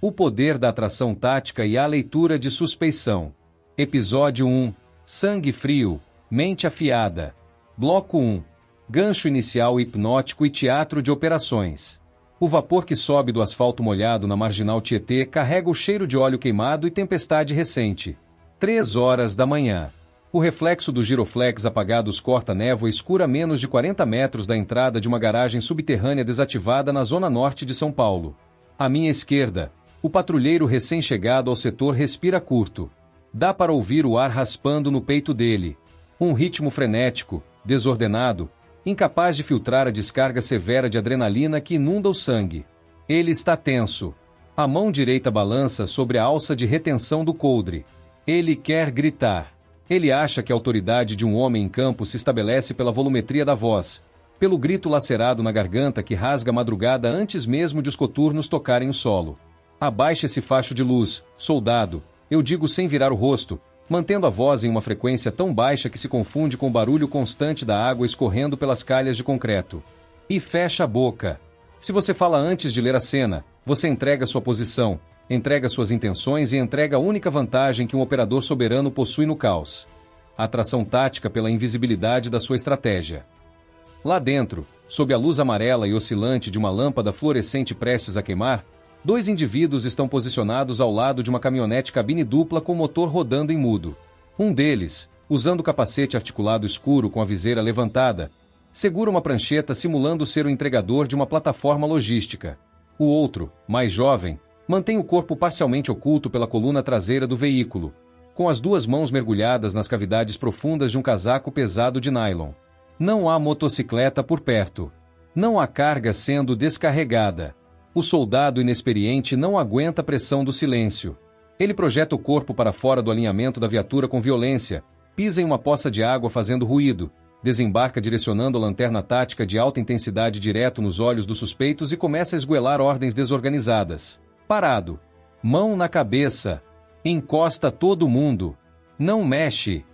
O poder da atração tática e a leitura de suspeição. Episódio 1. Sangue frio, mente afiada. Bloco 1. Gancho inicial hipnótico e teatro de operações. O vapor que sobe do asfalto molhado na marginal Tietê carrega o cheiro de óleo queimado e tempestade recente. 3 horas da manhã. O reflexo do giroflex apagados corta névoa escura a menos de 40 metros da entrada de uma garagem subterrânea desativada na zona norte de São Paulo. À minha esquerda, o patrulheiro recém-chegado ao setor respira curto. Dá para ouvir o ar raspando no peito dele. Um ritmo frenético, desordenado, incapaz de filtrar a descarga severa de adrenalina que inunda o sangue. Ele está tenso. A mão direita balança sobre a alça de retenção do coldre. Ele quer gritar. Ele acha que a autoridade de um homem em campo se estabelece pela volumetria da voz, pelo grito lacerado na garganta que rasga a madrugada antes mesmo de os coturnos tocarem o solo. Abaixe esse facho de luz, soldado, eu digo sem virar o rosto, mantendo a voz em uma frequência tão baixa que se confunde com o barulho constante da água escorrendo pelas calhas de concreto. E fecha a boca. Se você fala antes de ler a cena, você entrega sua posição, entrega suas intenções e entrega a única vantagem que um operador soberano possui no caos: a atração tática pela invisibilidade da sua estratégia. Lá dentro, sob a luz amarela e oscilante de uma lâmpada fluorescente prestes a queimar, 2 indivíduos estão posicionados ao lado de uma caminhonete cabine dupla com motor rodando em mudo. Um deles, usando capacete articulado escuro com a viseira levantada, segura uma prancheta simulando ser o entregador de uma plataforma logística. O outro, mais jovem, mantém o corpo parcialmente oculto pela coluna traseira do veículo, com as 2 mãos mergulhadas nas cavidades profundas de um casaco pesado de nylon. Não há motocicleta por perto. Não há carga sendo descarregada. O soldado inexperiente não aguenta a pressão do silêncio. Ele projeta o corpo para fora do alinhamento da viatura com violência, pisa em uma poça de água fazendo ruído, desembarca direcionando a lanterna tática de alta intensidade direto nos olhos dos suspeitos e começa a esgoelar ordens desorganizadas. Parado. Mão na cabeça. Encosta todo mundo. Não mexe.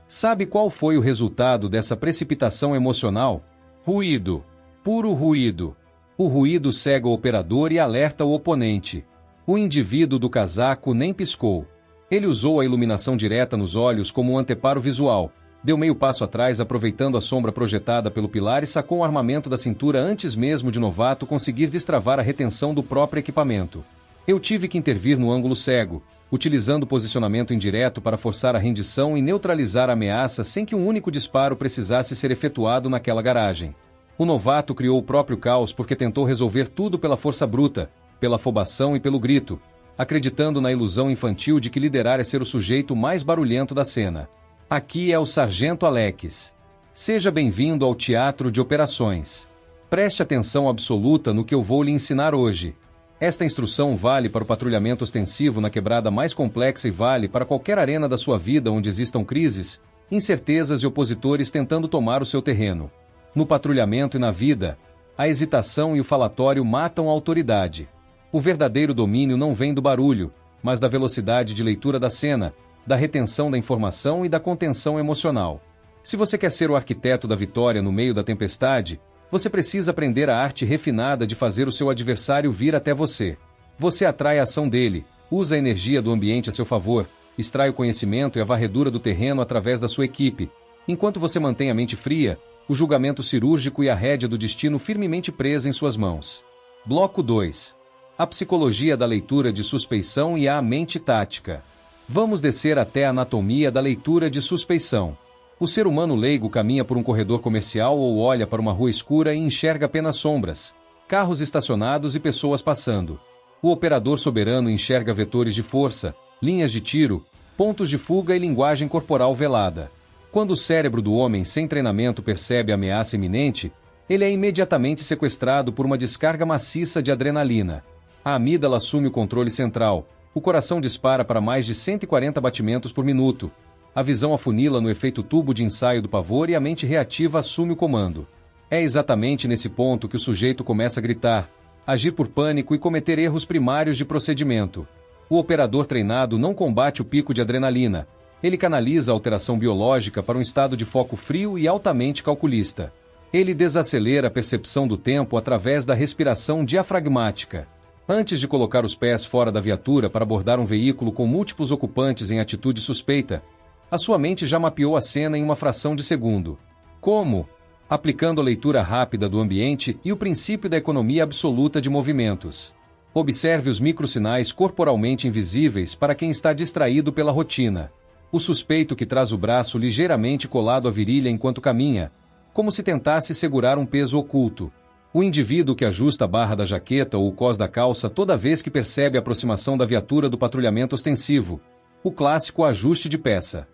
Sabe qual foi o resultado dessa precipitação emocional? Ruído. Puro ruído. O ruído cega o operador e alerta o oponente. O indivíduo do casaco nem piscou. Ele usou a iluminação direta nos olhos como um anteparo visual, deu meio passo atrás aproveitando a sombra projetada pelo pilar e sacou o armamento da cintura antes mesmo de novato conseguir destravar a retenção do próprio equipamento. Eu tive que intervir no ângulo cego, utilizando o posicionamento indireto para forçar a rendição e neutralizar a ameaça sem que um único disparo precisasse ser efetuado naquela garagem. O novato criou o próprio caos porque tentou resolver tudo pela força bruta, pela afobação e pelo grito, acreditando na ilusão infantil de que liderar é ser o sujeito mais barulhento da cena. Aqui é o Sargento Alex. Seja bem-vindo ao teatro de operações. Preste atenção absoluta no que eu vou lhe ensinar hoje. Esta instrução vale para o patrulhamento ostensivo na quebrada mais complexa e vale para qualquer arena da sua vida onde existam crises, incertezas e opositores tentando tomar o seu terreno. No patrulhamento e na vida, a hesitação e o falatório matam a autoridade. O verdadeiro domínio não vem do barulho, mas da velocidade de leitura da cena, da retenção da informação e da contenção emocional. Se você quer ser o arquiteto da vitória no meio da tempestade, você precisa aprender a arte refinada de fazer o seu adversário vir até você. Você atrai a ação dele, usa a energia do ambiente a seu favor, extrai o conhecimento e a varredura do terreno através da sua equipe, enquanto você mantém a mente fria, o julgamento cirúrgico e a rédea do destino firmemente presa em suas mãos. Bloco 2. A psicologia da leitura de suspeição e a mente tática. Vamos descer até a anatomia da leitura de suspeição. O ser humano leigo caminha por um corredor comercial ou olha para uma rua escura e enxerga apenas sombras, carros estacionados e pessoas passando. O operador soberano enxerga vetores de força, linhas de tiro, pontos de fuga e linguagem corporal velada. Quando o cérebro do homem sem treinamento percebe a ameaça iminente, ele é imediatamente sequestrado por uma descarga maciça de adrenalina. A amígdala assume o controle central, o coração dispara para mais de 140 batimentos por minuto, a visão afunila no efeito tubo de ensaio do pavor e a mente reativa assume o comando. É exatamente nesse ponto que o sujeito começa a gritar, agir por pânico e cometer erros primários de procedimento. O operador treinado não combate o pico de adrenalina, ele canaliza a alteração biológica para um estado de foco frio e altamente calculista. Ele desacelera a percepção do tempo através da respiração diafragmática. Antes de colocar os pés fora da viatura para abordar um veículo com múltiplos ocupantes em atitude suspeita, a sua mente já mapeou a cena em uma fração de segundo. Como? Aplicando a leitura rápida do ambiente e o princípio da economia absoluta de movimentos. Observe os microsinais corporalmente invisíveis para quem está distraído pela rotina. O suspeito que traz o braço ligeiramente colado à virilha enquanto caminha, como se tentasse segurar um peso oculto. O indivíduo que ajusta a barra da jaqueta ou o cós da calça toda vez que percebe a aproximação da viatura do patrulhamento ostensivo. O clássico ajuste de peça.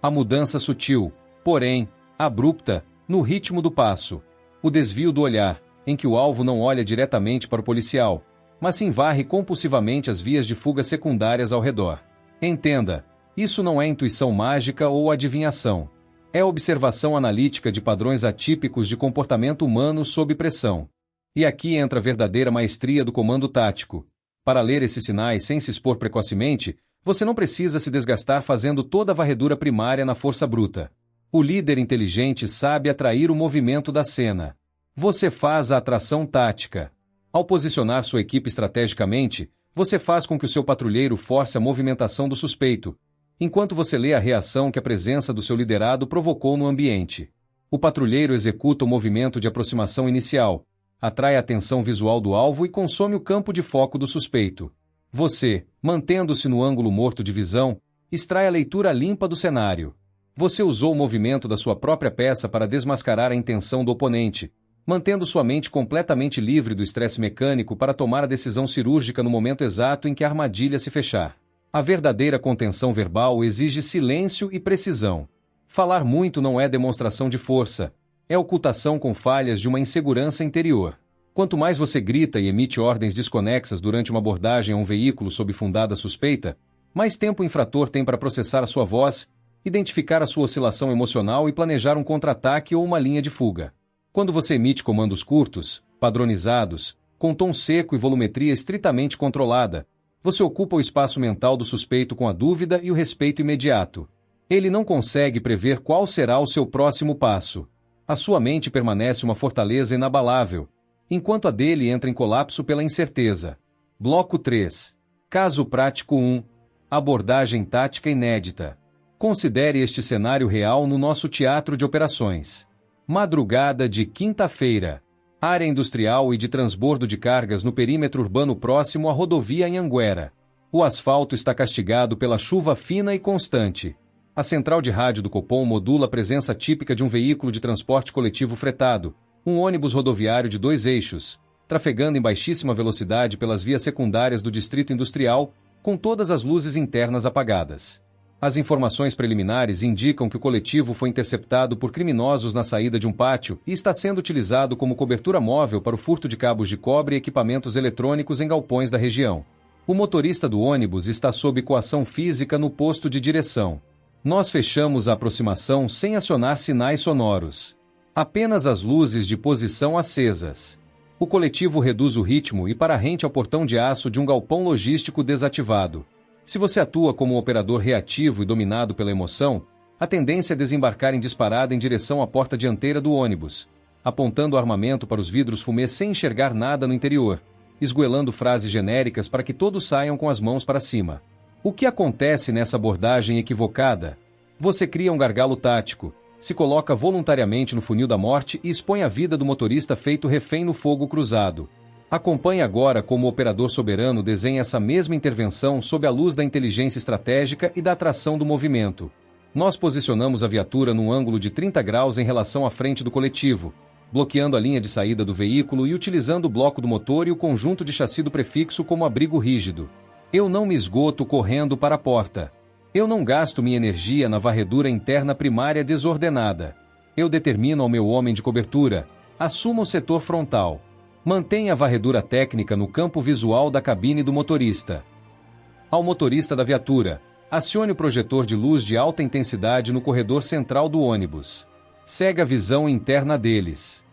A mudança sutil, porém, abrupta, no ritmo do passo. O desvio do olhar, em que o alvo não olha diretamente para o policial, mas sim varre compulsivamente as vias de fuga secundárias ao redor. Entenda, isso não é intuição mágica ou adivinhação. É observação analítica de padrões atípicos de comportamento humano sob pressão. E aqui entra a verdadeira maestria do comando tático. Para ler esses sinais sem se expor precocemente, você não precisa se desgastar fazendo toda a varredura primária na força bruta. O líder inteligente sabe atrair o movimento da cena. Você faz a atração tática. Ao posicionar sua equipe estrategicamente, você faz com que o seu patrulheiro force a movimentação do suspeito, enquanto você lê a reação que a presença do seu liderado provocou no ambiente. O patrulheiro executa o movimento de aproximação inicial, atrai a atenção visual do alvo e consome o campo de foco do suspeito. Você, mantendo-se no ângulo morto de visão, extrai a leitura limpa do cenário. Você usou o movimento da sua própria peça para desmascarar a intenção do oponente, mantendo sua mente completamente livre do estresse mecânico para tomar a decisão cirúrgica no momento exato em que a armadilha se fechar. A verdadeira contenção verbal exige silêncio e precisão. Falar muito não é demonstração de força, é ocultação com falhas de uma insegurança interior. Quanto mais você grita e emite ordens desconexas durante uma abordagem a um veículo sob fundada suspeita, mais tempo o infrator tem para processar a sua voz, identificar a sua oscilação emocional e planejar um contra-ataque ou uma linha de fuga. Quando você emite comandos curtos, padronizados, com tom seco e volumetria estritamente controlada, você ocupa o espaço mental do suspeito com a dúvida e o respeito imediato. Ele não consegue prever qual será o seu próximo passo. A sua mente permanece uma fortaleza inabalável, enquanto a dele entra em colapso pela incerteza. Bloco 3. Caso prático 1. Abordagem tática inédita. Considere este cenário real no nosso teatro de operações. Madrugada de quinta-feira. Área industrial e de transbordo de cargas no perímetro urbano próximo à rodovia em Anguera. O asfalto está castigado pela chuva fina e constante. A central de rádio do Copom modula a presença típica de um veículo de transporte coletivo fretado, um ônibus rodoviário de 2 eixos, trafegando em baixíssima velocidade pelas vias secundárias do distrito industrial, com todas as luzes internas apagadas. As informações preliminares indicam que o coletivo foi interceptado por criminosos na saída de um pátio e está sendo utilizado como cobertura móvel para o furto de cabos de cobre e equipamentos eletrônicos em galpões da região. O motorista do ônibus está sob coação física no posto de direção. Nós fechamos a aproximação sem acionar sinais sonoros. Apenas as luzes de posição acesas. O coletivo reduz o ritmo e para rente ao portão de aço de um galpão logístico desativado. Se você atua como um operador reativo e dominado pela emoção, a tendência é desembarcar em disparada em direção à porta dianteira do ônibus, apontando o armamento para os vidros fumê sem enxergar nada no interior, esgoelando frases genéricas para que todos saiam com as mãos para cima. O que acontece nessa abordagem equivocada? Você cria um gargalo tático, se coloca voluntariamente no funil da morte e expõe a vida do motorista feito refém no fogo cruzado. Acompanhe agora como o operador soberano desenha essa mesma intervenção sob a luz da inteligência estratégica e da atração do movimento. Nós posicionamos a viatura num ângulo de 30 graus em relação à frente do coletivo, bloqueando a linha de saída do veículo e utilizando o bloco do motor e o conjunto de chassi do prefixo como abrigo rígido. Eu não me esgoto correndo para a porta. Eu não gasto minha energia na varredura interna primária desordenada. Eu determino ao meu homem de cobertura, assuma o setor frontal. Mantenha a varredura técnica no campo visual da cabine do motorista. Ao motorista da viatura, acione o projetor de luz de alta intensidade no corredor central do ônibus. Segue a visão interna deles.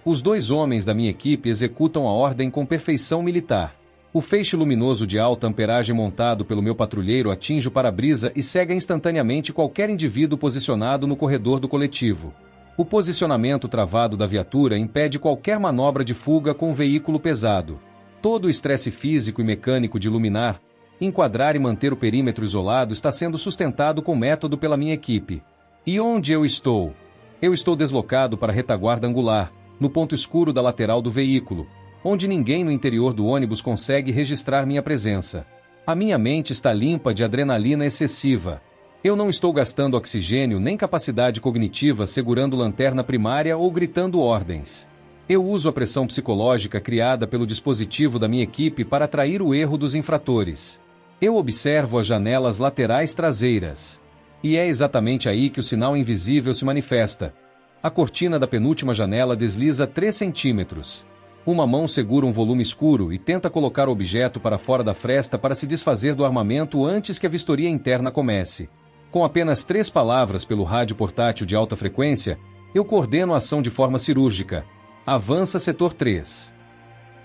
Os 2 homens da minha equipe executam a ordem com perfeição militar. O feixe luminoso de alta amperagem montado pelo meu patrulheiro atinge o para-brisa e cega instantaneamente qualquer indivíduo posicionado no corredor do coletivo. O posicionamento travado da viatura impede qualquer manobra de fuga com o veículo pesado. Todo o estresse físico e mecânico de iluminar, enquadrar e manter o perímetro isolado está sendo sustentado com método pela minha equipe. E onde eu estou? Eu estou deslocado para a retaguarda angular, no ponto escuro da lateral do veículo, onde ninguém no interior do ônibus consegue registrar minha presença. A minha mente está limpa de adrenalina excessiva. Eu não estou gastando oxigênio nem capacidade cognitiva segurando lanterna primária ou gritando ordens. Eu uso a pressão psicológica criada pelo dispositivo da minha equipe para atrair o erro dos infratores. Eu observo as janelas laterais traseiras. E é exatamente aí que o sinal invisível se manifesta. A cortina da penúltima janela desliza 3 centímetros. Uma mão segura um volume escuro e tenta colocar o objeto para fora da fresta para se desfazer do armamento antes que a vistoria interna comece. Com apenas 3 palavras pelo rádio portátil de alta frequência, eu coordeno a ação de forma cirúrgica. Avança setor 3.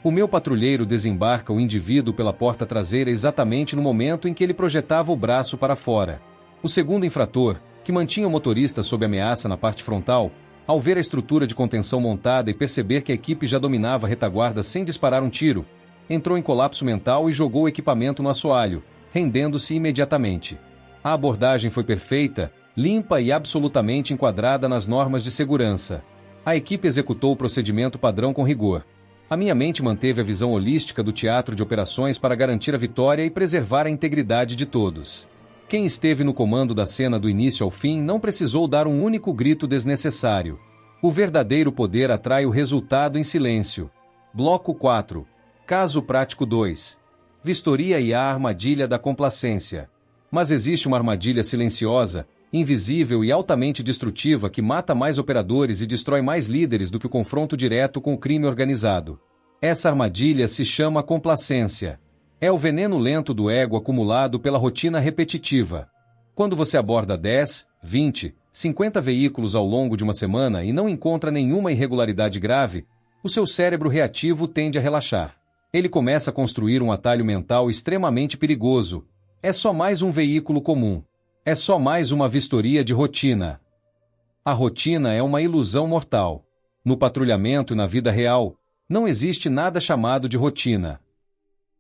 O meu patrulheiro desembarca o indivíduo pela porta traseira exatamente no momento em que ele projetava o braço para fora. O segundo infrator, que mantinha o motorista sob ameaça na parte frontal, ao ver a estrutura de contenção montada e perceber que a equipe já dominava a retaguarda sem disparar um tiro, entrou em colapso mental e jogou o equipamento no assoalho, rendendo-se imediatamente. A abordagem foi perfeita, limpa e absolutamente enquadrada nas normas de segurança. A equipe executou o procedimento padrão com rigor. A minha mente manteve a visão holística do teatro de operações para garantir a vitória e preservar a integridade de todos. Quem esteve no comando da cena do início ao fim não precisou dar um único grito desnecessário. O verdadeiro poder atrai o resultado em silêncio. Bloco 4. Caso prático 2. Vistoria e a armadilha da complacência. Mas existe uma armadilha silenciosa, invisível e altamente destrutiva que mata mais operadores e destrói mais líderes do que o confronto direto com o crime organizado. Essa armadilha se chama complacência. É o veneno lento do ego acumulado pela rotina repetitiva. Quando você aborda 10, 20, 50 veículos ao longo de uma semana e não encontra nenhuma irregularidade grave, o seu cérebro reativo tende a relaxar. Ele começa a construir um atalho mental extremamente perigoso. É só mais um veículo comum. É só mais uma vistoria de rotina. A rotina é uma ilusão mortal. No patrulhamento e na vida real, não existe nada chamado de rotina.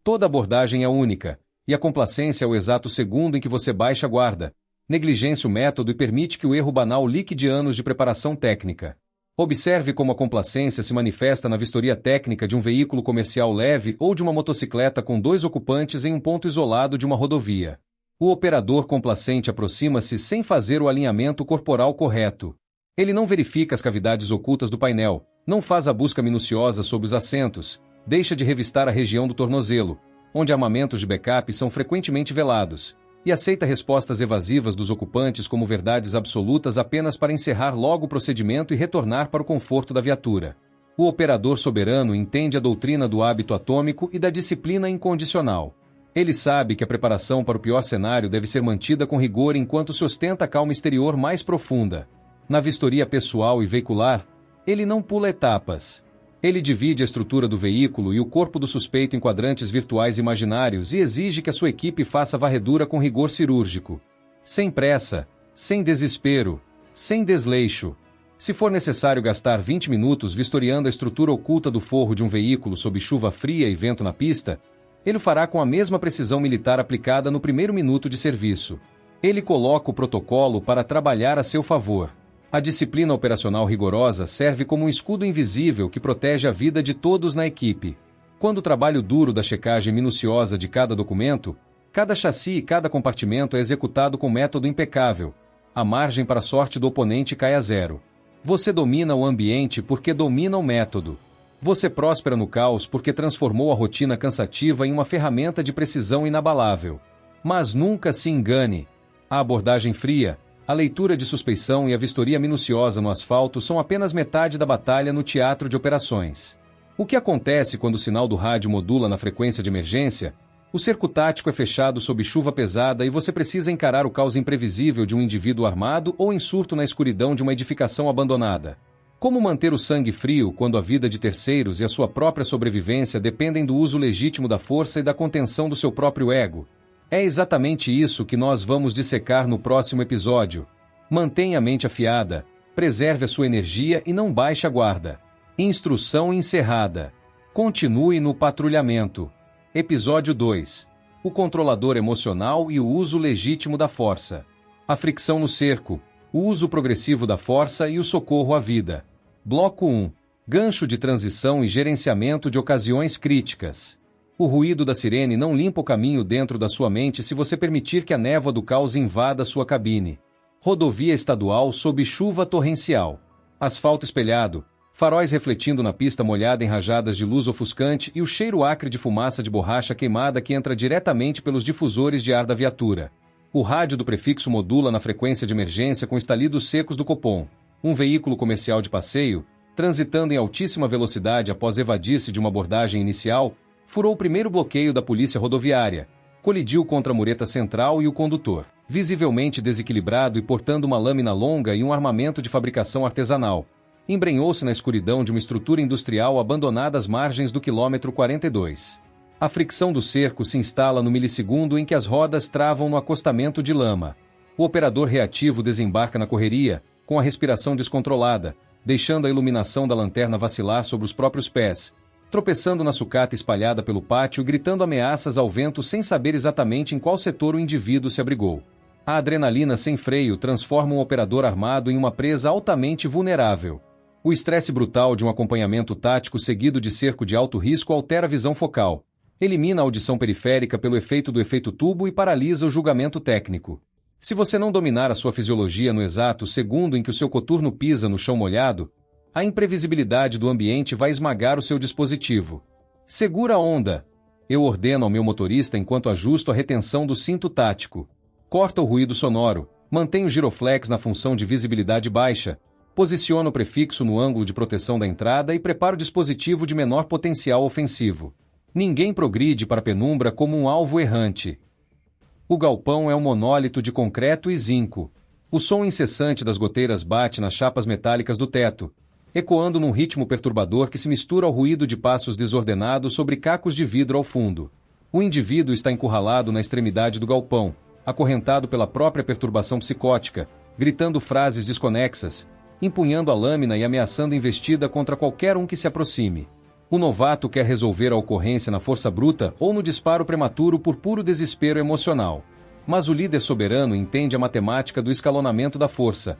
Toda abordagem é única, e a complacência é o exato segundo em que você baixa a guarda, negligencia o método e permite que o erro banal liquide anos de preparação técnica. Observe como a complacência se manifesta na vistoria técnica de um veículo comercial leve ou de uma motocicleta com 2 ocupantes em um ponto isolado de uma rodovia. O operador complacente aproxima-se sem fazer o alinhamento corporal correto. Ele não verifica as cavidades ocultas do painel, não faz a busca minuciosa sob os assentos, deixa de revistar a região do tornozelo, onde armamentos de backup são frequentemente velados, e aceita respostas evasivas dos ocupantes como verdades absolutas apenas para encerrar logo o procedimento e retornar para o conforto da viatura. O operador soberano entende a doutrina do hábito atômico e da disciplina incondicional. Ele sabe que a preparação para o pior cenário deve ser mantida com rigor enquanto se ostenta a calma exterior mais profunda. Na vistoria pessoal e veicular, ele não pula etapas. Ele divide a estrutura do veículo e o corpo do suspeito em quadrantes virtuais imaginários e exige que a sua equipe faça a varredura com rigor cirúrgico. Sem pressa, sem desespero, sem desleixo. Se for necessário gastar 20 minutos vistoriando a estrutura oculta do forro de um veículo sob chuva fria e vento na pista, ele o fará com a mesma precisão militar aplicada no primeiro minuto de serviço. Ele coloca o protocolo para trabalhar a seu favor. A disciplina operacional rigorosa serve como um escudo invisível que protege a vida de todos na equipe. Quando o trabalho duro da checagem minuciosa de cada documento, cada chassi e cada compartimento é executado com método impecável, a margem para a sorte do oponente cai a zero. Você domina o ambiente porque domina o método. Você próspera no caos porque transformou a rotina cansativa em uma ferramenta de precisão inabalável. Mas nunca se engane. A abordagem fria, a leitura de suspeição e a vistoria minuciosa no asfalto são apenas metade da batalha no teatro de operações. O que acontece quando o sinal do rádio modula na frequência de emergência? O cerco tático é fechado sob chuva pesada e você precisa encarar o caos imprevisível de um indivíduo armado ou em surto na escuridão de uma edificação abandonada. Como manter o sangue frio quando a vida de terceiros e a sua própria sobrevivência dependem do uso legítimo da força e da contenção do seu próprio ego? É exatamente isso que nós vamos dissecar no próximo episódio. Mantenha a mente afiada, preserve a sua energia e não baixe a guarda. Instrução encerrada. Continue no patrulhamento. Episódio 2. O controlador emocional e o uso legítimo da força. A fricção no cerco, o uso progressivo da força e o socorro à vida. Bloco 1. Gancho de transição e gerenciamento de ocasiões críticas. O ruído da sirene não limpa o caminho dentro da sua mente se você permitir que a névoa do caos invada sua cabine. Rodovia estadual sob chuva torrencial. Asfalto espelhado, faróis refletindo na pista molhada em rajadas de luz ofuscante e o cheiro acre de fumaça de borracha queimada que entra diretamente pelos difusores de ar da viatura. O rádio do prefixo modula na frequência de emergência com estalidos secos do Copom. Um veículo comercial de passeio, transitando em altíssima velocidade após evadir-se de uma abordagem inicial, furou o primeiro bloqueio da polícia rodoviária, colidiu contra a mureta central e o condutor, visivelmente desequilibrado e portando uma lâmina longa e um armamento de fabricação artesanal, embrenhou-se na escuridão de uma estrutura industrial abandonada às margens do quilômetro 42. A fricção do cerco se instala no milissegundo em que as rodas travam no acostamento de lama. O operador reativo desembarca na correria, com a respiração descontrolada, deixando a iluminação da lanterna vacilar sobre os próprios pés, tropeçando na sucata espalhada pelo pátio e gritando ameaças ao vento sem saber exatamente em qual setor o indivíduo se abrigou. A adrenalina sem freio transforma um operador armado em uma presa altamente vulnerável. O estresse brutal de um acompanhamento tático seguido de cerco de alto risco altera a visão focal, elimina a audição periférica pelo efeito do efeito tubo e paralisa o julgamento técnico. Se você não dominar a sua fisiologia no exato segundo em que o seu coturno pisa no chão molhado, a imprevisibilidade do ambiente vai esmagar o seu dispositivo. Segura a onda. Eu ordeno ao meu motorista enquanto ajusto a retenção do cinto tático. Corta o ruído sonoro, mantém o giroflex na função de visibilidade baixa, posiciona o prefixo no ângulo de proteção da entrada e prepara o dispositivo de menor potencial ofensivo. Ninguém progride para a penumbra como um alvo errante. O galpão é um monólito de concreto e zinco. O som incessante das goteiras bate nas chapas metálicas do teto, ecoando num ritmo perturbador que se mistura ao ruído de passos desordenados sobre cacos de vidro ao fundo. O indivíduo está encurralado na extremidade do galpão, acorrentado pela própria perturbação psicótica, gritando frases desconexas, empunhando a lâmina e ameaçando investida contra qualquer um que se aproxime. O novato quer resolver a ocorrência na força bruta ou no disparo prematuro por puro desespero emocional. Mas o líder soberano entende a matemática do escalonamento da força.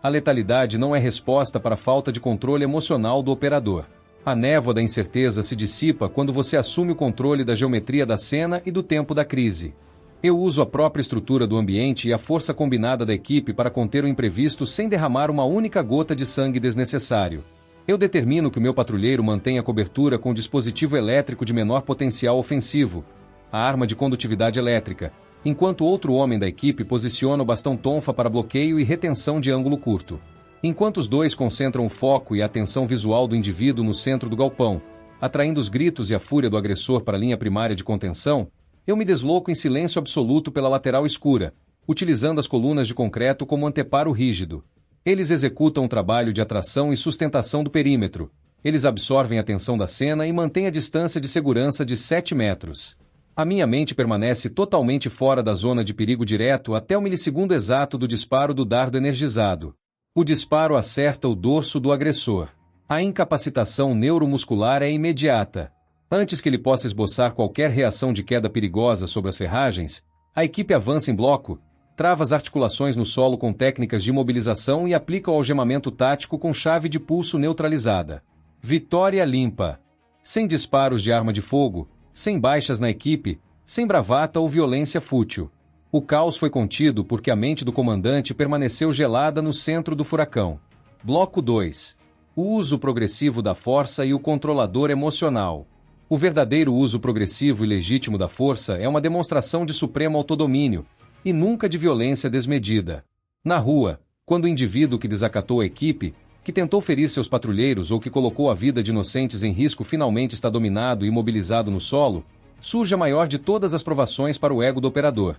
A letalidade não é resposta para a falta de controle emocional do operador. A névoa da incerteza se dissipa quando você assume o controle da geometria da cena e do tempo da crise. Eu uso a própria estrutura do ambiente e a força combinada da equipe para conter o imprevisto sem derramar uma única gota de sangue desnecessário. Eu determino que o meu patrulheiro mantenha cobertura com dispositivo elétrico de menor potencial ofensivo, a arma de condutividade elétrica, enquanto outro homem da equipe posiciona o bastão tonfa para bloqueio e retenção de ângulo curto. Enquanto os dois concentram o foco e a atenção visual do indivíduo no centro do galpão, atraindo os gritos e a fúria do agressor para a linha primária de contenção, eu me desloco em silêncio absoluto pela lateral escura, utilizando as colunas de concreto como anteparo rígido. Eles executam um trabalho de atração e sustentação do perímetro. Eles absorvem a tensão da cena e mantêm a distância de segurança de 7 metros. A minha mente permanece totalmente fora da zona de perigo direto até o milissegundo exato do disparo do dardo energizado. O disparo acerta o dorso do agressor. A incapacitação neuromuscular é imediata. Antes que ele possa esboçar qualquer reação de queda perigosa sobre as ferragens, a equipe avança em bloco, trava as articulações no solo com técnicas de imobilização e aplica o algemamento tático com chave de pulso neutralizada. Vitória limpa. Sem disparos de arma de fogo, sem baixas na equipe, sem bravata ou violência fútil. O caos foi contido porque a mente do comandante permaneceu gelada no centro do furacão. Bloco 2. O uso progressivo da força e o controlador emocional. O verdadeiro uso progressivo e legítimo da força é uma demonstração de supremo autodomínio, e nunca de violência desmedida. Na rua, quando o indivíduo que desacatou a equipe, que tentou ferir seus patrulheiros ou que colocou a vida de inocentes em risco finalmente está dominado e imobilizado no solo, surge a maior de todas as provações para o ego do operador: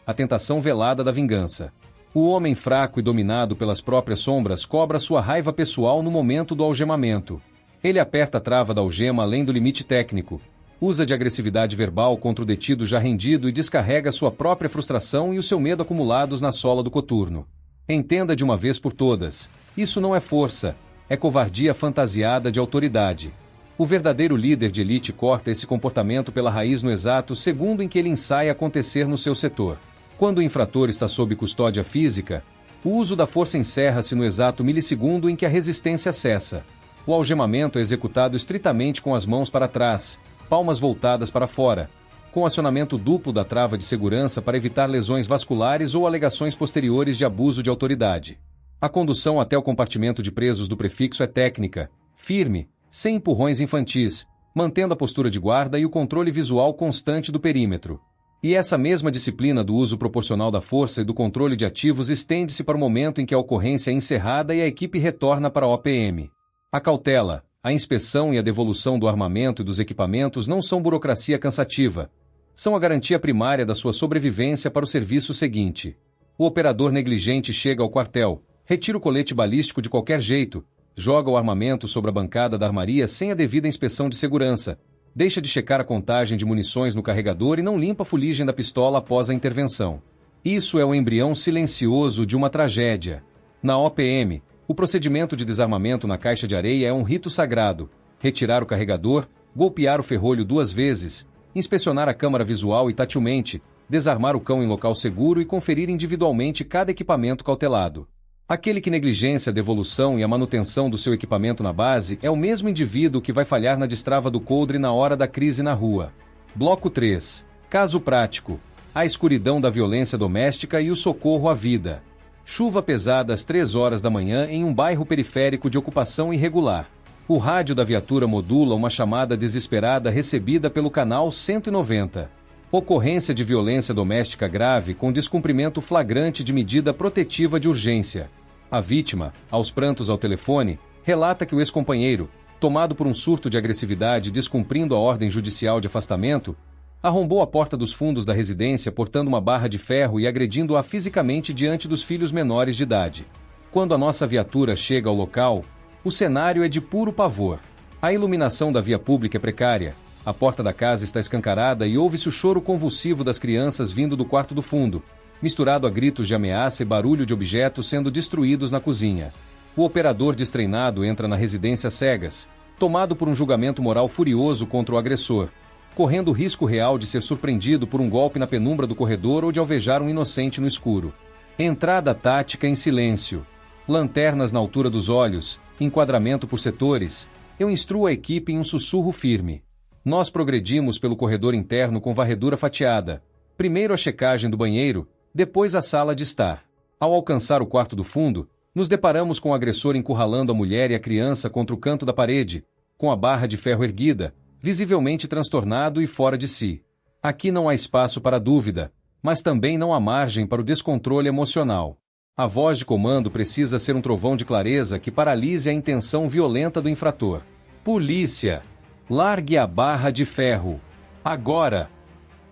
a tentação velada da vingança. O homem fraco e dominado pelas próprias sombras cobra sua raiva pessoal no momento do algemamento. Ele aperta a trava da algema além do limite técnico, usa de agressividade verbal contra o detido já rendido e descarrega sua própria frustração e o seu medo acumulados na sola do coturno. Entenda de uma vez por todas, isso não é força, é covardia fantasiada de autoridade. O verdadeiro líder de elite corta esse comportamento pela raiz no exato segundo em que ele ensaia acontecer no seu setor. Quando o infrator está sob custódia física, o uso da força encerra-se no exato milissegundo em que a resistência cessa. O algemamento é executado estritamente com as mãos para trás, palmas voltadas para fora, com acionamento duplo da trava de segurança para evitar lesões vasculares ou alegações posteriores de abuso de autoridade. A condução até o compartimento de presos do prefixo é técnica, firme, sem empurrões infantis, mantendo a postura de guarda e o controle visual constante do perímetro. E essa mesma disciplina do uso proporcional da força e do controle de ativos estende-se para o momento em que a ocorrência é encerrada e a equipe retorna para a OPM. A cautela, a inspeção e a devolução do armamento e dos equipamentos não são burocracia cansativa. São a garantia primária da sua sobrevivência para o serviço seguinte. O operador negligente chega ao quartel, retira o colete balístico de qualquer jeito, joga o armamento sobre a bancada da armaria sem a devida inspeção de segurança, deixa de checar a contagem de munições no carregador e não limpa a fuligem da pistola após a intervenção. Isso é o embrião silencioso de uma tragédia. Na OPM, o procedimento de desarmamento na caixa de areia é um rito sagrado. Retirar o carregador, golpear o ferrolho 2 vezes, inspecionar a câmara visual e tatilmente, desarmar o cão em local seguro e conferir individualmente cada equipamento cautelado. Aquele que negligencia a devolução e a manutenção do seu equipamento na base é o mesmo indivíduo que vai falhar na destrava do coldre na hora da crise na rua. Bloco 3. Caso prático. A escuridão da violência doméstica e o socorro à vida. Chuva pesada às 3 horas da manhã em um bairro periférico de ocupação irregular. O rádio da viatura modula uma chamada desesperada recebida pelo canal 190. Ocorrência de violência doméstica grave com descumprimento flagrante de medida protetiva de urgência. A vítima, aos prantos ao telefone, relata que o ex-companheiro, tomado por um surto de agressividade e descumprindo a ordem judicial de afastamento, arrombou a porta dos fundos da residência portando uma barra de ferro e agredindo-a fisicamente diante dos filhos menores de idade. Quando a nossa viatura chega ao local, o cenário é de puro pavor. A iluminação da via pública é precária, a porta da casa está escancarada e ouve-se o choro convulsivo das crianças vindo do quarto do fundo, misturado a gritos de ameaça e barulho de objetos sendo destruídos na cozinha. O operador destreinado entra na residência às cegas, tomado por um julgamento moral furioso contra o agressor, correndo o risco real de ser surpreendido por um golpe na penumbra do corredor ou de alvejar um inocente no escuro. Entrada tática em silêncio. Lanternas na altura dos olhos, enquadramento por setores. Eu instruo a equipe em um sussurro firme. Nós progredimos pelo corredor interno com varredura fatiada. Primeiro a checagem do banheiro, depois a sala de estar. Ao alcançar o quarto do fundo, nos deparamos com o agressor encurralando a mulher e a criança contra o canto da parede, com a barra de ferro erguida, visivelmente transtornado e fora de si. Aqui não há espaço para dúvida, mas também não há margem para o descontrole emocional. A voz de comando precisa ser um trovão de clareza que paralise a intenção violenta do infrator. Polícia! Largue a barra de ferro! Agora!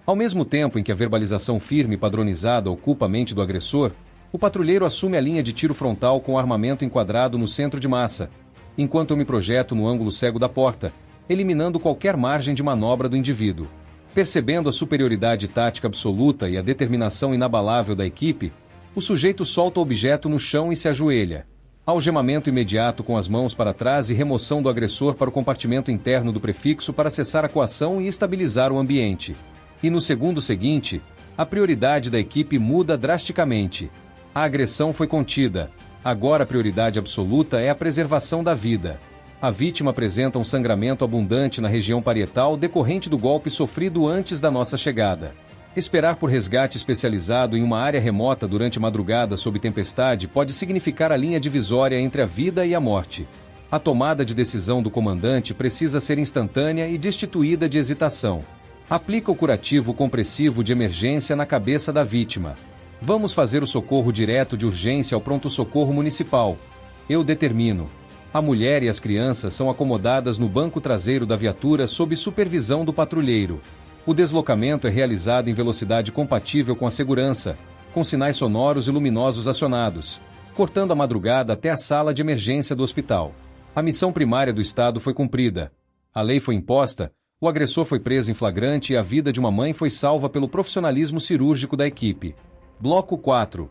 Ao mesmo tempo em que a verbalização firme e padronizada ocupa a mente do agressor, o patrulheiro assume a linha de tiro frontal com o armamento enquadrado no centro de massa, enquanto eu me projeto no ângulo cego da porta, eliminando qualquer margem de manobra do indivíduo. Percebendo a superioridade tática absoluta e a determinação inabalável da equipe, o sujeito solta o objeto no chão e se ajoelha. Algemamento imediato com as mãos para trás e remoção do agressor para o compartimento interno do prefixo para cessar a coação e estabilizar o ambiente. E no segundo seguinte, a prioridade da equipe muda drasticamente. A agressão foi contida. Agora a prioridade absoluta é a preservação da vida. A vítima apresenta um sangramento abundante na região parietal decorrente do golpe sofrido antes da nossa chegada. Esperar por resgate especializado em uma área remota durante madrugada sob tempestade pode significar a linha divisória entre a vida e a morte. A tomada de decisão do comandante precisa ser instantânea e destituída de hesitação. Aplica o curativo compressivo de emergência na cabeça da vítima. Vamos fazer o socorro direto de urgência ao pronto-socorro municipal. Eu determino. A mulher e as crianças são acomodadas no banco traseiro da viatura sob supervisão do patrulheiro. O deslocamento é realizado em velocidade compatível com a segurança, com sinais sonoros e luminosos acionados, cortando a madrugada até a sala de emergência do hospital. A missão primária do Estado foi cumprida. A lei foi imposta, o agressor foi preso em flagrante e a vida de uma mãe foi salva pelo profissionalismo cirúrgico da equipe. Bloco 4.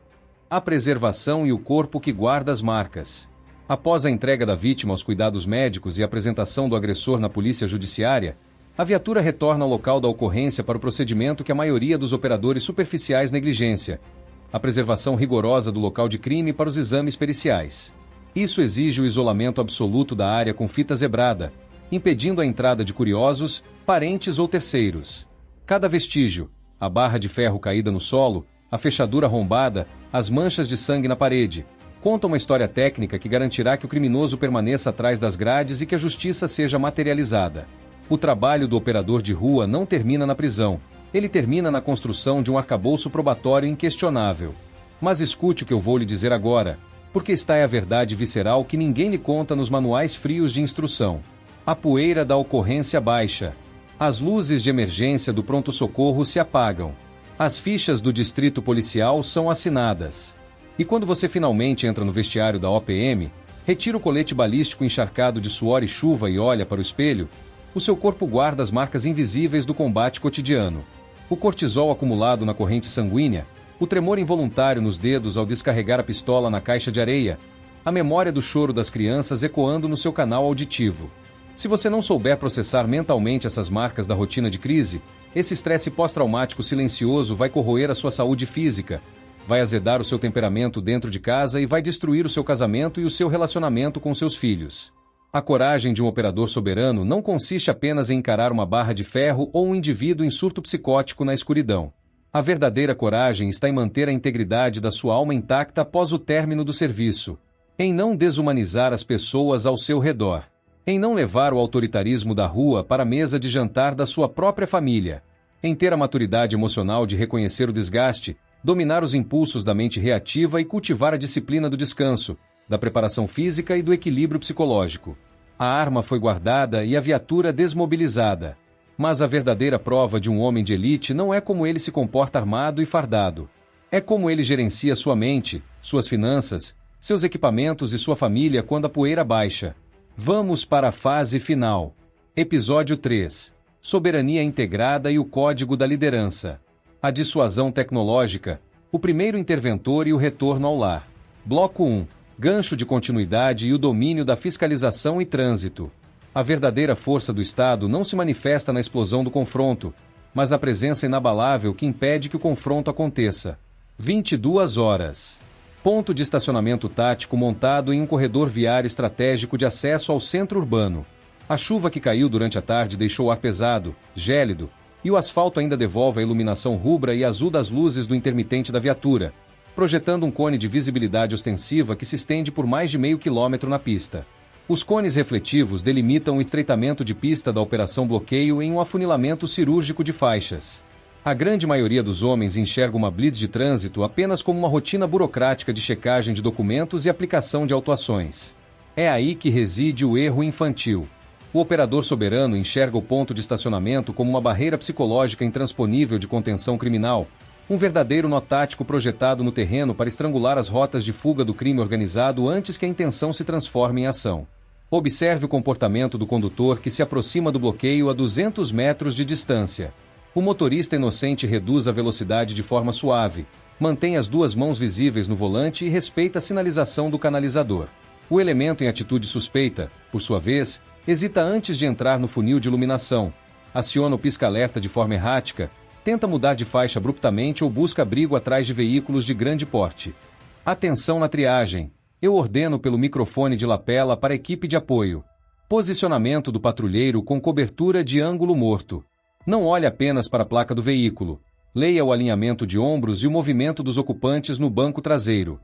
A preservação e o corpo que guarda as marcas. Após a entrega da vítima aos cuidados médicos e a apresentação do agressor na polícia judiciária, a viatura retorna ao local da ocorrência para o procedimento que a maioria dos operadores superficiais negligencia: a preservação rigorosa do local de crime para os exames periciais. Isso exige o isolamento absoluto da área com fita zebrada, impedindo a entrada de curiosos, parentes ou terceiros. Cada vestígio, a barra de ferro caída no solo, a fechadura arrombada, as manchas de sangue na parede, conta uma história técnica que garantirá que o criminoso permaneça atrás das grades e que a justiça seja materializada. O trabalho do operador de rua não termina na prisão, ele termina na construção de um arcabouço probatório inquestionável. Mas escute o que eu vou lhe dizer agora, porque está é a verdade visceral que ninguém lhe conta nos manuais frios de instrução. A poeira da ocorrência baixa. As luzes de emergência do pronto-socorro se apagam. As fichas do distrito policial são assinadas. E quando você finalmente entra no vestiário da OPM, retira o colete balístico encharcado de suor e chuva e olha para o espelho, o seu corpo guarda as marcas invisíveis do combate cotidiano. O cortisol acumulado na corrente sanguínea, o tremor involuntário nos dedos ao descarregar a pistola na caixa de areia, a memória do choro das crianças ecoando no seu canal auditivo. Se você não souber processar mentalmente essas marcas da rotina de crise, esse estresse pós-traumático silencioso vai corroer a sua saúde física, vai azedar o seu temperamento dentro de casa e vai destruir o seu casamento e o seu relacionamento com seus filhos. A coragem de um operador soberano não consiste apenas em encarar uma barra de ferro ou um indivíduo em surto psicótico na escuridão. A verdadeira coragem está em manter a integridade da sua alma intacta após o término do serviço, em não desumanizar as pessoas ao seu redor, em não levar o autoritarismo da rua para a mesa de jantar da sua própria família, em ter a maturidade emocional de reconhecer o desgaste, dominar os impulsos da mente reativa e cultivar a disciplina do descanso, da preparação física e do equilíbrio psicológico. A arma foi guardada e a viatura desmobilizada. Mas a verdadeira prova de um homem de elite não é como ele se comporta armado e fardado. É como ele gerencia sua mente, suas finanças, seus equipamentos e sua família quando a poeira baixa. Vamos para a fase final. Episódio 3. Soberania integrada e o código da liderança. A dissuasão tecnológica, o primeiro interventor e o retorno ao lar. Bloco 1. Gancho de continuidade e o domínio da fiscalização e trânsito. A verdadeira força do Estado não se manifesta na explosão do confronto, mas na presença inabalável que impede que o confronto aconteça. 22 horas. Ponto de estacionamento tático montado em um corredor viário estratégico de acesso ao centro urbano. A chuva que caiu durante a tarde deixou o ar pesado, gélido, e o asfalto ainda devolve a iluminação rubra e azul das luzes do intermitente da viatura, projetando um cone de visibilidade ostensiva que se estende por mais de meio quilômetro na pista. Os cones refletivos delimitam o estreitamento de pista da operação bloqueio em um afunilamento cirúrgico de faixas. A grande maioria dos homens enxerga uma blitz de trânsito apenas como uma rotina burocrática de checagem de documentos e aplicação de autuações. É aí que reside o erro infantil. O operador soberano enxerga o ponto de estacionamento como uma barreira psicológica intransponível de contenção criminal, um verdadeiro nó tático projetado no terreno para estrangular as rotas de fuga do crime organizado antes que a intenção se transforme em ação. Observe o comportamento do condutor que se aproxima do bloqueio a 200 metros de distância. O motorista inocente reduz a velocidade de forma suave, mantém as duas mãos visíveis no volante e respeita a sinalização do canalizador. O elemento em atitude suspeita, por sua vez, hesita antes de entrar no funil de iluminação, aciona o pisca-alerta de forma errática, tenta mudar de faixa abruptamente ou busca abrigo atrás de veículos de grande porte. Atenção na triagem. Eu ordeno pelo microfone de lapela para a equipe de apoio. Posicionamento do patrulheiro com cobertura de ângulo morto. Não olhe apenas para a placa do veículo. Leia o alinhamento de ombros e o movimento dos ocupantes no banco traseiro.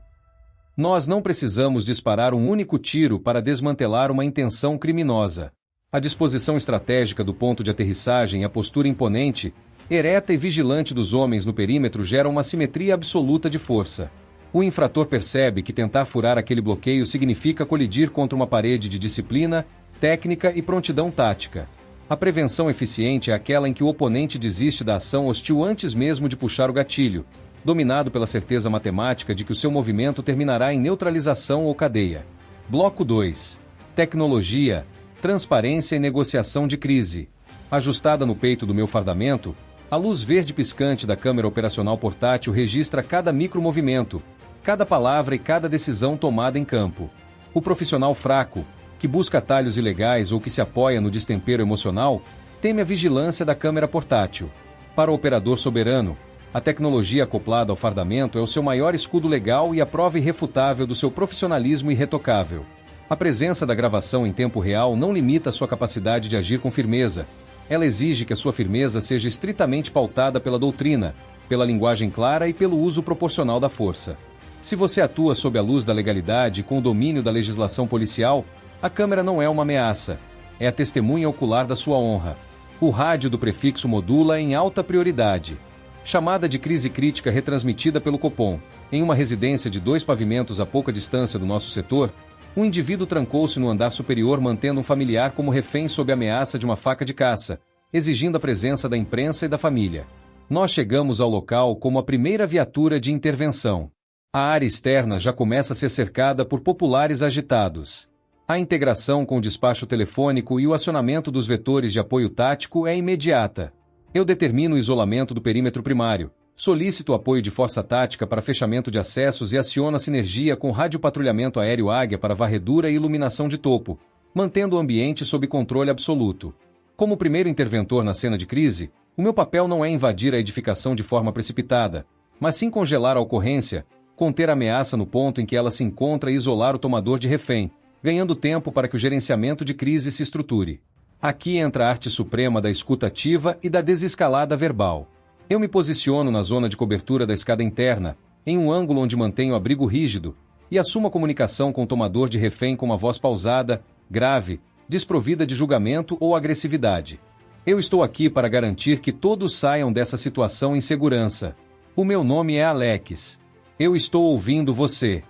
Nós não precisamos disparar um único tiro para desmantelar uma intenção criminosa. A disposição estratégica do ponto de aterrissagem e a postura imponente, ereta e vigilante dos homens no perímetro geram uma simetria absoluta de força. O infrator percebe que tentar furar aquele bloqueio significa colidir contra uma parede de disciplina, técnica e prontidão tática. A prevenção eficiente é aquela em que o oponente desiste da ação hostil antes mesmo de puxar o gatilho, dominado pela certeza matemática de que o seu movimento terminará em neutralização ou cadeia. Bloco 2. Tecnologia, transparência e negociação de crise. Ajustada no peito do meu fardamento, a luz verde piscante da câmera operacional portátil registra cada micromovimento, cada palavra e cada decisão tomada em campo. O profissional fraco, que busca atalhos ilegais ou que se apoia no destempero emocional, teme a vigilância da câmera portátil. Para o operador soberano, a tecnologia acoplada ao fardamento é o seu maior escudo legal e a prova irrefutável do seu profissionalismo irretocável. A presença da gravação em tempo real não limita sua capacidade de agir com firmeza. Ela exige que a sua firmeza seja estritamente pautada pela doutrina, pela linguagem clara e pelo uso proporcional da força. Se você atua sob a luz da legalidade e com o domínio da legislação policial, a câmera não é uma ameaça, é a testemunha ocular da sua honra. O rádio do prefixo modula em alta prioridade. Chamada de crise crítica retransmitida pelo Copom. Em uma residência de 2 pavimentos a pouca distância do nosso setor, um indivíduo trancou-se no andar superior mantendo um familiar como refém sob a ameaça de uma faca de caça, exigindo a presença da imprensa e da família. Nós chegamos ao local como a primeira viatura de intervenção. A área externa já começa a ser cercada por populares agitados. A integração com o despacho telefônico e o acionamento dos vetores de apoio tático é imediata. Eu determino o isolamento do perímetro primário, solicito o apoio de força tática para fechamento de acessos e aciono a sinergia com radiopatrulhamento aéreo Águia para varredura e iluminação de topo, mantendo o ambiente sob controle absoluto. Como primeiro interventor na cena de crise, o meu papel não é invadir a edificação de forma precipitada, mas sim congelar a ocorrência, conter a ameaça no ponto em que ela se encontra e isolar o tomador de refém, ganhando tempo para que o gerenciamento de crise se estruture. Aqui entra a arte suprema da escuta ativa e da desescalada verbal. Eu me posiciono na zona de cobertura da escada interna, em um ângulo onde mantenho o abrigo rígido, e assumo a comunicação com o tomador de refém com uma voz pausada, grave, desprovida de julgamento ou agressividade. Eu estou aqui para garantir que todos saiam dessa situação em segurança. O meu nome é Alex. Eu estou ouvindo você.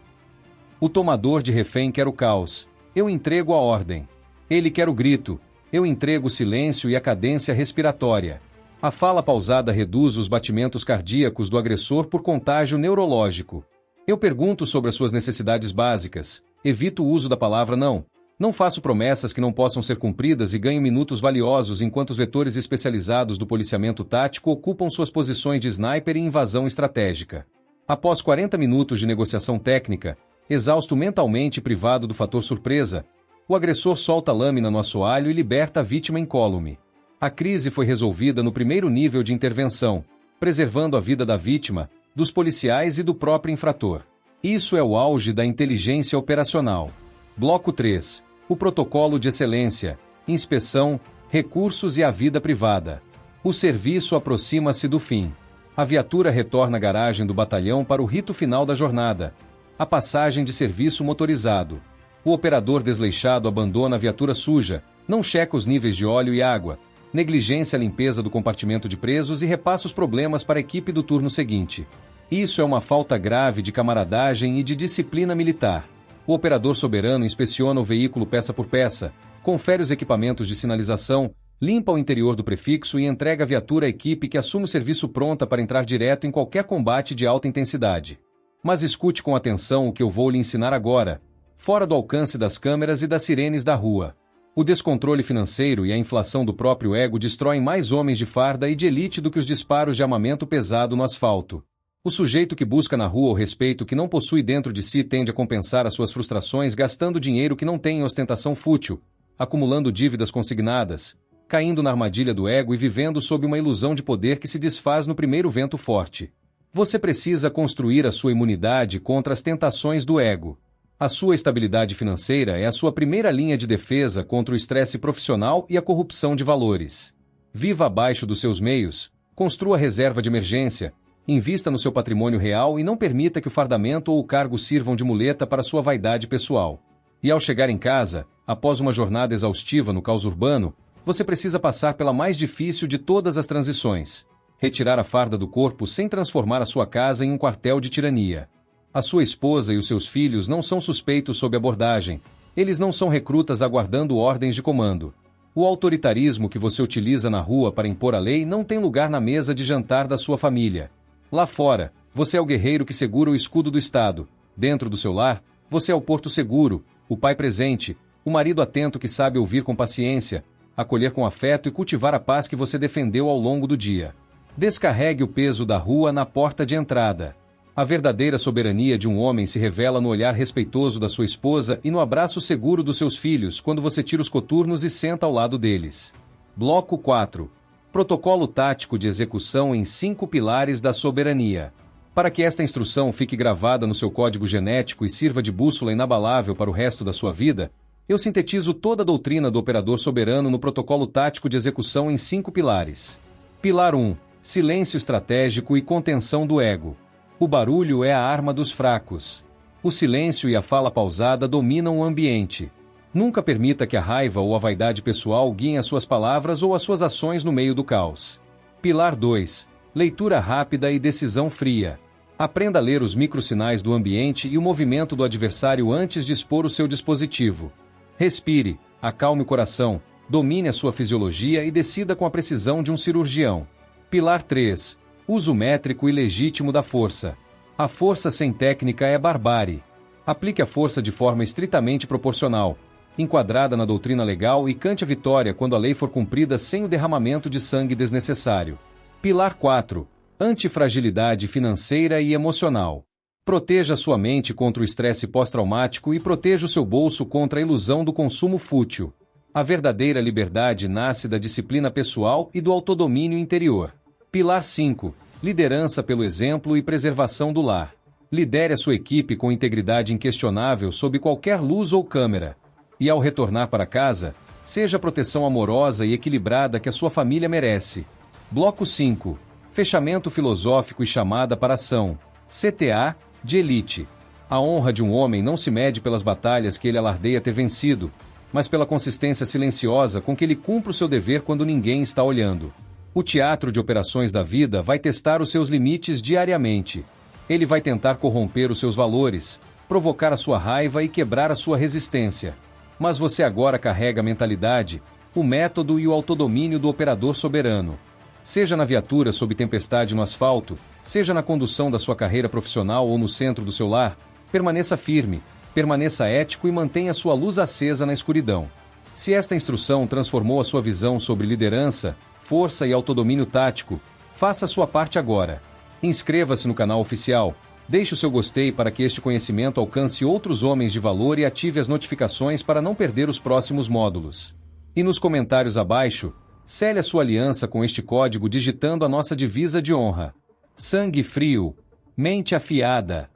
O tomador de refém quer o caos. Eu entrego a ordem. Ele quer o grito. Eu entrego o silêncio e a cadência respiratória. A fala pausada reduz os batimentos cardíacos do agressor por contágio neurológico. Eu pergunto sobre as suas necessidades básicas. Evito o uso da palavra não. Não faço promessas que não possam ser cumpridas e ganho minutos valiosos enquanto os vetores especializados do policiamento tático ocupam suas posições de sniper e invasão estratégica. Após 40 minutos de negociação técnica, exausto mentalmente e privado do fator surpresa, o agressor solta a lâmina no assoalho e liberta a vítima incólume. A crise foi resolvida no primeiro nível de intervenção, preservando a vida da vítima, dos policiais e do próprio infrator. Isso é o auge da inteligência operacional. Bloco 3. O protocolo de excelência, inspeção, recursos e a vida privada. O serviço aproxima-se do fim. A viatura retorna à garagem do batalhão para o rito final da jornada. A passagem de serviço motorizado. O operador desleixado abandona a viatura suja, não checa os níveis de óleo e água, negligencia a limpeza do compartimento de presos e repassa os problemas para a equipe do turno seguinte. Isso é uma falta grave de camaradagem e de disciplina militar. O operador soberano inspeciona o veículo peça por peça, confere os equipamentos de sinalização, limpa o interior do prefixo e entrega a viatura à equipe que assume o serviço pronta para entrar direto em qualquer combate de alta intensidade. Mas escute com atenção o que eu vou lhe ensinar agora, fora do alcance das câmeras e das sirenes da rua. O descontrole financeiro e a inflação do próprio ego destroem mais homens de farda e de elite do que os disparos de armamento pesado no asfalto. O sujeito que busca na rua o respeito que não possui dentro de si tende a compensar as suas frustrações gastando dinheiro que não tem em ostentação fútil, acumulando dívidas consignadas, caindo na armadilha do ego e vivendo sob uma ilusão de poder que se desfaz no primeiro vento forte. Você precisa construir a sua imunidade contra as tentações do ego. A sua estabilidade financeira é a sua primeira linha de defesa contra o estresse profissional e a corrupção de valores. Viva abaixo dos seus meios, construa reserva de emergência, invista no seu patrimônio real e não permita que o fardamento ou o cargo sirvam de muleta para sua vaidade pessoal. E ao chegar em casa, após uma jornada exaustiva no caos urbano, você precisa passar pela mais difícil de todas as transições: retirar a farda do corpo sem transformar a sua casa em um quartel de tirania. A sua esposa e os seus filhos não são suspeitos sob abordagem. Eles não são recrutas aguardando ordens de comando. O autoritarismo que você utiliza na rua para impor a lei não tem lugar na mesa de jantar da sua família. Lá fora, você é o guerreiro que segura o escudo do Estado. Dentro do seu lar, você é o porto seguro, o pai presente, o marido atento que sabe ouvir com paciência, acolher com afeto e cultivar a paz que você defendeu ao longo do dia. Descarregue o peso da rua na porta de entrada. A verdadeira soberania de um homem se revela no olhar respeitoso da sua esposa e no abraço seguro dos seus filhos quando você tira os coturnos e senta ao lado deles. Bloco 4. Protocolo tático de execução em 5 pilares da soberania. Para que esta instrução fique gravada no seu código genético e sirva de bússola inabalável para o resto da sua vida, eu sintetizo toda a doutrina do operador soberano no protocolo tático de execução em 5 pilares. Pilar 1. Silêncio estratégico e contenção do ego. O barulho é a arma dos fracos. O silêncio e a fala pausada dominam o ambiente. Nunca permita que a raiva ou a vaidade pessoal guiem as suas palavras ou as suas ações no meio do caos. Pilar 2. Leitura rápida e decisão fria. Aprenda a ler os microsinais do ambiente e o movimento do adversário antes de expor o seu dispositivo. Respire, acalme o coração, domine a sua fisiologia e decida com a precisão de um cirurgião. Pilar 3. Uso métrico e legítimo da força. A força sem técnica é barbárie. Aplique a força de forma estritamente proporcional, enquadrada na doutrina legal e cante a vitória quando a lei for cumprida sem o derramamento de sangue desnecessário. Pilar 4. Antifragilidade financeira e emocional. Proteja sua mente contra o estresse pós-traumático e proteja o seu bolso contra a ilusão do consumo fútil. A verdadeira liberdade nasce da disciplina pessoal e do autodomínio interior. Pilar 5. Liderança pelo exemplo e preservação do lar. Lidere a sua equipe com integridade inquestionável sob qualquer luz ou câmera. E ao retornar para casa, seja a proteção amorosa e equilibrada que a sua família merece. Bloco 5. Fechamento filosófico e chamada para ação. CTA, de elite. A honra de um homem não se mede pelas batalhas que ele alardeia ter vencido, mas pela consistência silenciosa com que ele cumpre o seu dever quando ninguém está olhando. O teatro de operações da vida vai testar os seus limites diariamente. Ele vai tentar corromper os seus valores, provocar a sua raiva e quebrar a sua resistência. Mas você agora carrega a mentalidade, o método e o autodomínio do operador soberano. Seja na viatura sob tempestade no asfalto, seja na condução da sua carreira profissional ou no centro do seu lar, permaneça firme, permaneça ético e mantenha sua luz acesa na escuridão. Se esta instrução transformou a sua visão sobre liderança, força e autodomínio tático, faça a sua parte agora. Inscreva-se no canal oficial, deixe o seu gostei para que este conhecimento alcance outros homens de valor e ative as notificações para não perder os próximos módulos. E nos comentários abaixo, sele a sua aliança com este código digitando a nossa divisa de honra. Sangue frio, mente afiada.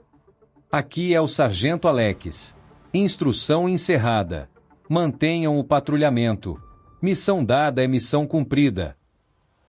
Aqui é o Sargento Alex. Instrução encerrada. Mantenham o patrulhamento. Missão dada é missão cumprida.